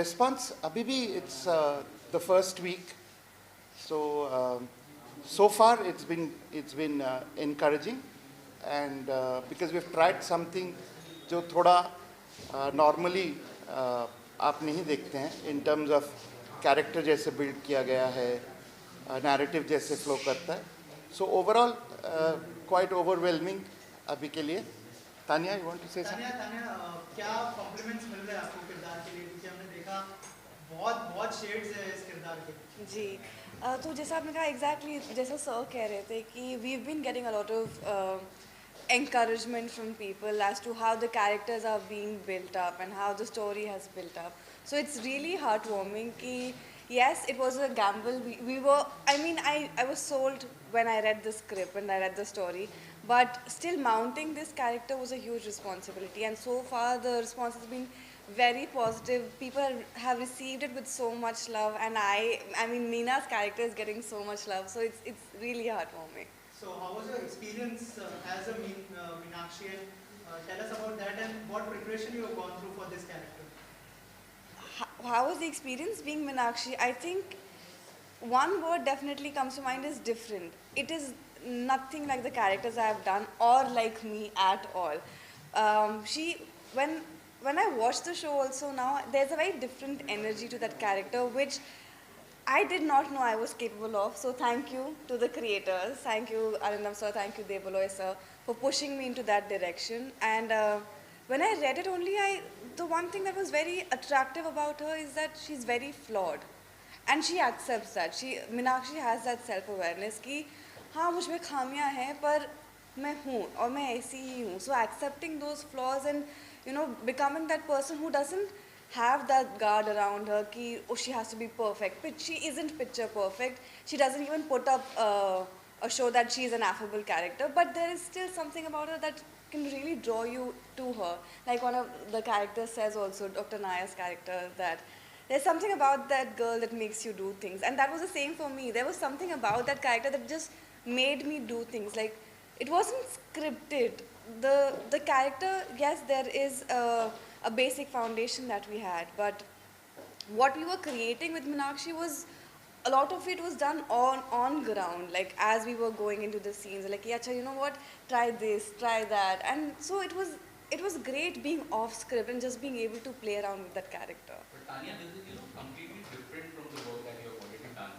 response, Abhibi, it's the first week. So so far it's been encouraging, and because we've tried something जो थोड़ा normally आप नहीं देखते हैं in terms of character जैसे build किया गया है, narrative जैसे flow करता है. So overall quite overwhelming अभी के लिए. Tanya, you want to say something? Tanya, क्या compliments मिल रहे हैं आपको किरदार के लिए, क्योंकि हमने देखा बहुत shades है इस किरदार के. जी तो जैसा आपने कहा exactly जैसा सर कह रहे थे कि we've been getting a lot of encouragement from people as to how the characters are being built up and how the story has built up. So it's really heartwarming कि yes, it was a gamble. We were, I mean, I was sold when I read the script, when I read the story, but still mounting this character was a huge responsibility, and so far the response has been very positive. People have received it with so much love, and I mean, Meena's character is getting so much love, so it's really heartwarming. So how was your experience as a Meenakshi? Tell us about that and what preparation you have gone through for this character. How was the experience being Meenakshi? I think one word definitely comes to mind is different. It is nothing like the characters I have done or like me at all. When I watch the show also now, there's a very different energy to that character which I did not know I was capable of. So thank you to the creators. Thank you Arindam sir, thank you Devaloy sir for pushing me into that direction. And when I read it only, the one thing that was very attractive about her is that she's very flawed. And she accepts that. Meenakshi has that self-awareness कि हाँ मुझ में खामियाँ हैं पर मैं हूँ और मैं ऐसी ही हूँ. So accepting those flaws and becoming that person who doesn't have that guard around her कि oh she has to be perfect. But she isn't picture perfect. She doesn't even put up a show that she's an affable character. But there is still something about her that can really draw you to her. Like one of the characters says also, Dr. Naya's character, that there's something about that girl that makes you do things. And that was the same for me. There was something about that character that just made me do things. Like, it wasn't scripted. The character, yes, there is a basic foundation that we had. But what we were creating with Meenakshi was, a lot of it was done on ground. Like, as we were going into the scenes, like, yeah, you know what, try this, try that. And so it was great being off script and just being able to play around with that character. But Tanya, this is completely different from the work that you have already done.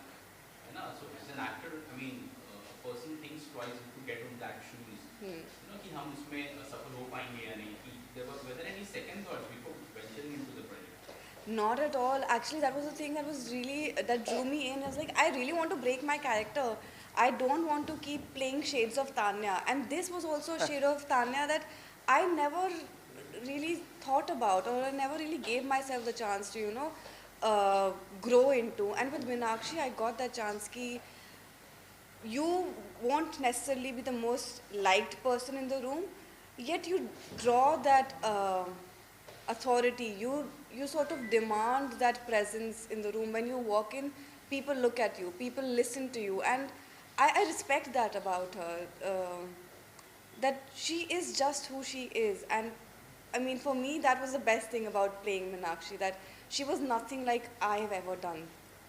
So as an actor, I mean, a person thinks twice to get on that shoes. कि हम उसमें सफल हो पाएंगे या नहीं. Were there any second thoughts before venturing into the project? Not at all. Actually, that was the thing that drew me in. I was like, I really want to break my character. I don't want to keep playing shades of Tanya. And this was also a shade of Tanya that I never really thought about, or I never really gave myself the chance to, grow into. And with Meenakshi, I got that chance ki you won't necessarily be the most liked person in the room, yet you draw that authority. You sort of demand that presence in the room. When you walk in, people look at you, people listen to you, and I respect that about her. That she is just who she is. And I mean, for me, that was the best thing about playing Meenakshi, that she was nothing like I have ever done.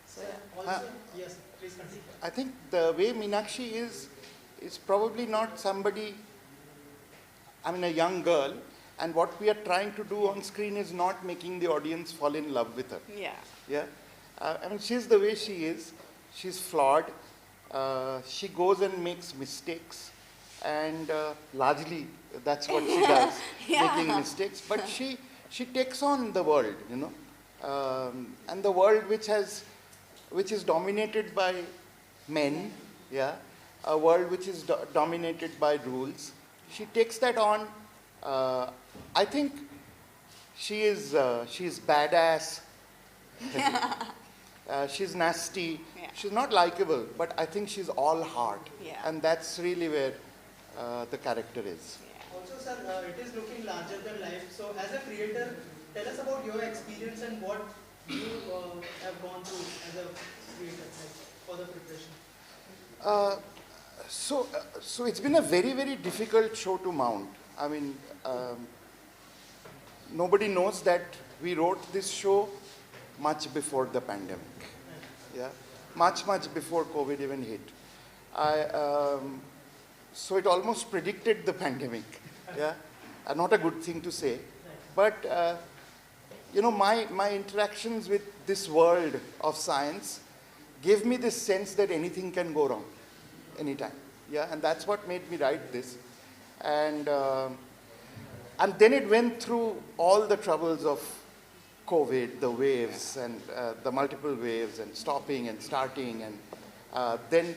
So, yeah. Also, yes, please continue. I think the way Meenakshi is probably not somebody, I mean a young girl, and what we are trying to do on screen is not making the audience fall in love with her. Yeah. Yeah. I mean, she's the way she is. She's flawed. She goes and makes mistakes. And largely, that's what she does, Yeah. making mistakes. But she takes on the world, and the world which is dominated by men, yeah, a world which is dominated by rules. She takes that on. I think she's badass. She's nasty. Yeah. She's not likable, but I think she's all heart. Yeah. And that's really where the character is. Yeah. Also, sir, it is looking larger than life. So, as a creator, tell us about your experience and what you have gone through as a creator for the preparation. So it's been a very, very difficult show to mount. I mean, nobody knows that we wrote this show much before the pandemic. Yeah, much before COVID even hit. So it almost predicted the pandemic. Yeah, not a good thing to say, but my interactions with this world of science gave me this sense that anything can go wrong anytime. Yeah, and that's what made me write this. And then it went through all the troubles of COVID, the waves and the multiple waves and stopping and starting. And then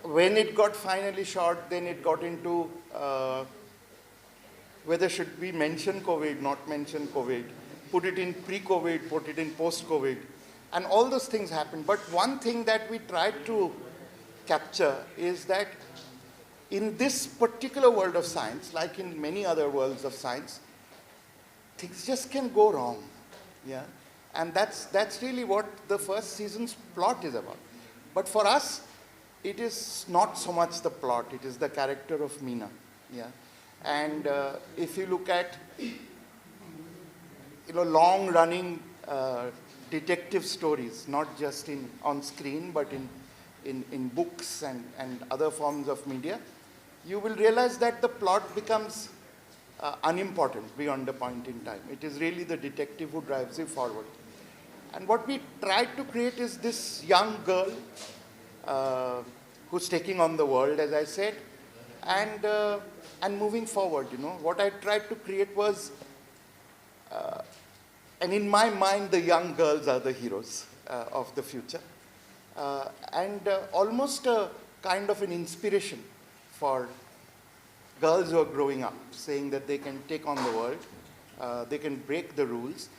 when it got finally shot, then it got into whether should we mention COVID, not mention COVID, put it in pre-COVID, put it in post-COVID. And all those things happened. But one thing that we tried to capture is that in this particular world of science, like in many other worlds of science, things just can go wrong. Yeah? And that's really what the first season's plot is about. But for us, it is not so much the plot, it is the character of Meena. Yeah? And if you look at long-running detective stories, not just on screen, but in books and other forms of media, you will realize that the plot becomes unimportant beyond a point in time. It is really the detective who drives you forward. And what we tried to create is this young girl who's taking on the world, as I said, and moving forward. What I tried to create was, and in my mind, the young girls are the heroes of the future, and almost a kind of an inspiration for girls who are growing up, saying that they can take on the world, they can break the rules,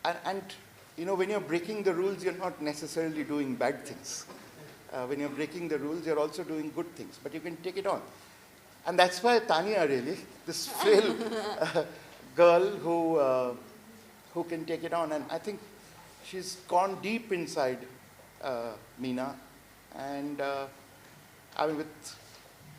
and when you're breaking the rules, you're not necessarily doing bad things. When you're breaking the rules, you're also doing good things, but you can take it on. And that's why Tanya, really, this frail girl who can take it on. And I think she's gone deep inside Meena. And with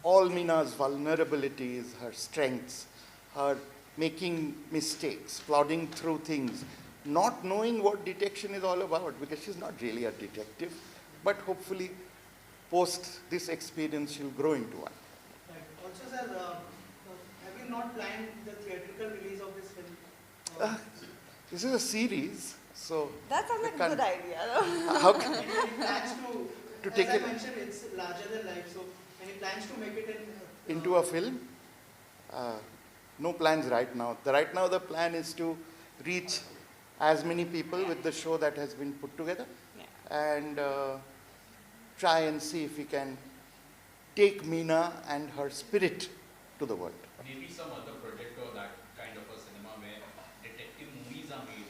all Meena's vulnerabilities, her strengths, her making mistakes, plodding through things, not knowing what detection is all about, because she's not really a detective, but hopefully post this experience she'll grow into one. Right. Also, sir, have you not planned the theatrical release of this film? This is a series, so That sounds like a good idea. how can Any plans to take as it I mentioned, it's larger than life, so any plans to make it into a film? No plans right now. Right now the plan is to reach as many people with the show that has been put together, and try and see if we can take Meena and her spirit to the world. Maybe some other project or that kind of a cinema where detective movies are made.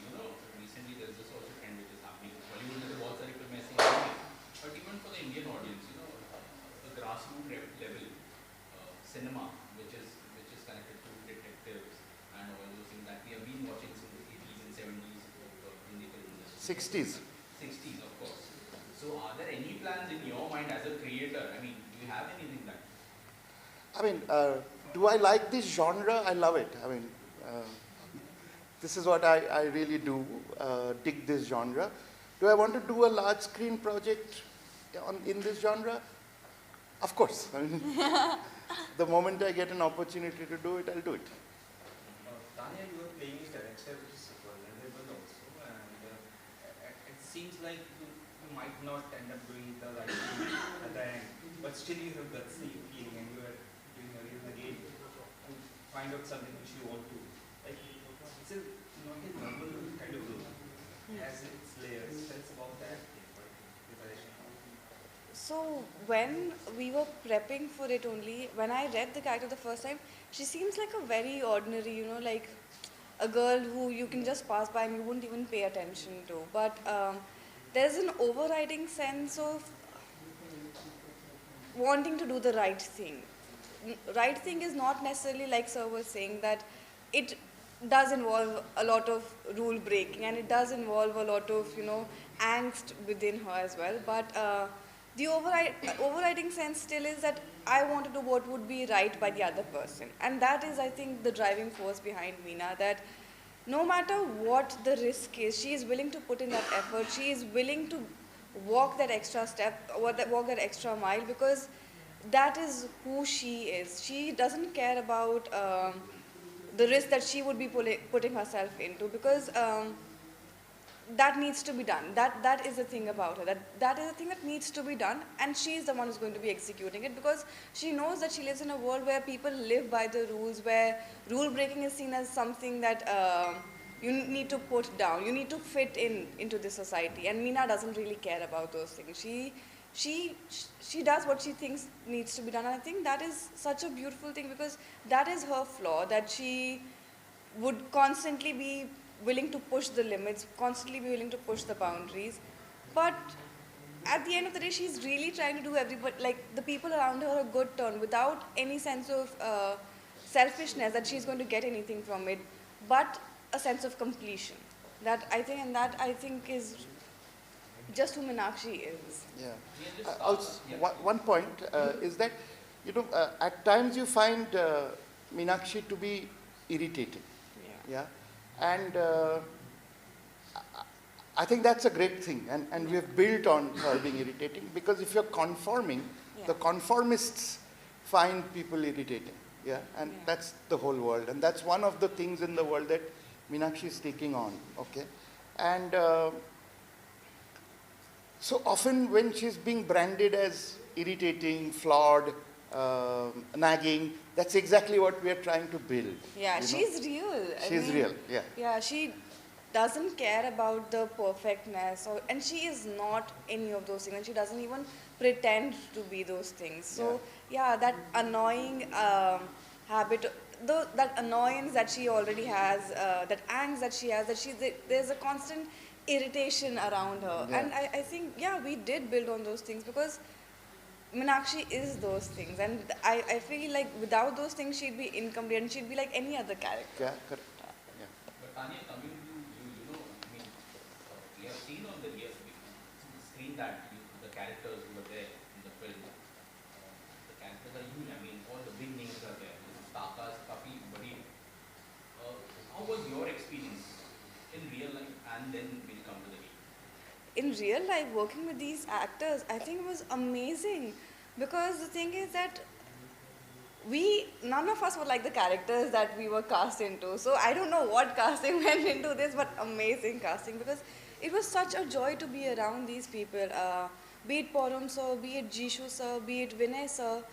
Recently there's this also trend which is happening. Hollywood में तो बहुत सारी फिल्में ऐसी आ रही हैं, but even for the Indian audience, the grassroots level cinema which is connected to detectives and all those things that we have been watching since the 80s and 70s in the film industry. 60s, of course. So are there any plans in your mind as a creator? I mean, do you have anything that? Do I like this genre? I love it. This is what I really do, dig this genre. Do I want to do a large screen project in this genre? Of course. The moment I get an opportunity to do it, I'll do it. Tanya, you are playing a character which is vulnerable also, and it seems like you might not end up doing the right thing at the end, but still you have gutsy feeling and you are doing again to find out something which you want to. Like, it's not a normal kind of role. Has its layers. Tell us about that preparation. So when we were prepping for it only, when I read the character the first time, she seems like a very ordinary, like a girl who you can just pass by and you wouldn't even pay attention to. But there's an overriding sense of wanting to do the right thing. Right thing is not necessarily, like Sir was saying, that it does involve a lot of rule breaking and it does involve a lot of, angst within her as well. But the overriding sense still is that I want to do what would be right by the other person. And that is, I think, the driving force behind Meena, that no matter what the risk is, she is willing to put in that effort. She is willing to walk that extra step, walk that extra mile, because that is who she is. She doesn't care about the risk that she would be putting herself into, because that needs to be done. That is the thing about her. That is the thing that needs to be done, and she is the one who's going to be executing it, because she knows that she lives in a world where people live by the rules, where rule breaking is seen as something that you need to put down. You need to fit into this society, and Meena doesn't really care about those things. She does what she thinks needs to be done, and I think that is such a beautiful thing, because that is her flaw, that she would constantly be willing to push the limits, constantly be willing to push the boundaries. But at the end of the day, she's really trying to do everybody, like the people around her, a good turn, without any sense of selfishness that she's going to get anything from it, but a sense of completion. That I think is just who Meenakshi is. Yeah. Yeah, just, Also, yeah. one point is that, at times you find Meenakshi to be irritating. Yeah. Yeah. And I think that's a great thing. And we have built on her being irritating, because if you're conforming, Yeah. the conformists find people irritating. Yeah. And Yeah. that's the whole world. And that's one of the things in the world that Meenakshi is taking on. Okay. And so often when she's being branded as irritating, flawed, nagging, that's exactly what we are trying to build. Yeah, you know. she's real. She's real, yeah. Yeah, she doesn't care about the perfectness, and she is not any of those things, and she doesn't even pretend to be those things. So yeah, that annoying habit, that annoyance that she already has, that angst that she has, there's a constant irritation around her. Yeah. And I think, yeah, we did build on those things, because Meenakshi is those things, and I feel like without those things she'd be incomplete, and she'd be like any other character. Yeah, correct. Yeah. But Tanya, coming to you, I mean, we have seen on the screen that the characters who were there in the film, the characters are huge. I mean, all the big names are there. Takas, Kafi, Badi. How was your experience in real life, and then we'll come to the game? In real life, working with these actors, I think it was amazing, because the thing is that none of us were like the characters that we were cast into. So I don't know what casting went into this, but amazing casting, because it was such a joy to be around these people. Be it Porum sir, be it Jishu sir, be it Vinay sir,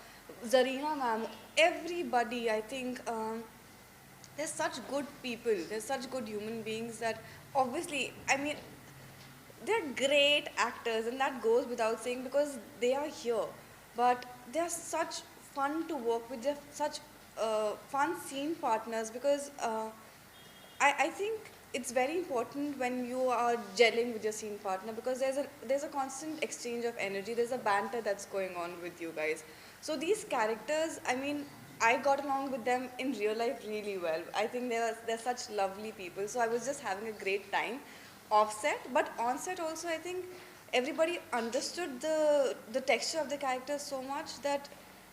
Zarina ma'am, everybody. I think they're such good people. They're such good human beings that obviously, I mean, they're great actors, and that goes without saying, because they are here. But they're such fun to work with. They're such fun scene partners, because I think it's very important when you are gelling with your scene partner, because there's a constant exchange of energy. There's a banter that's going on with you guys. So these characters, I mean, I got along with them in real life really well. I think they're such lovely people. So I was just having a great time offset, but on set also, I think everybody understood the texture of the characters so much that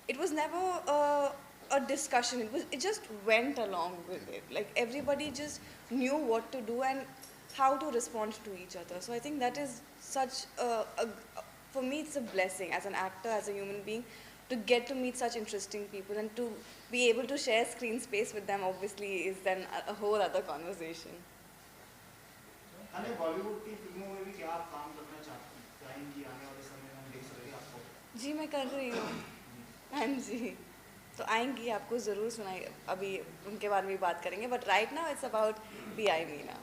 it was never a discussion. It just went along with it. Like everybody just knew what to do and how to respond to each other. So I think that is such for me, it's a blessing as an actor, as a human being, to get to meet such interesting people, and to be able to share screen space with them obviously is then a whole other conversation. अने बॉलीवुड की फिल्मों में भी क्या आप काम करना चाहते हैं? चाहेंगी आने वाले समय में हम देख सकें आपको? जी मैं कर रही हूँ। हाँ जी, तो आएंगी, आपको ज़रूर सुनाई, अभी उनके बारे में भी बात करेंगे, but right now it's about B I Meena.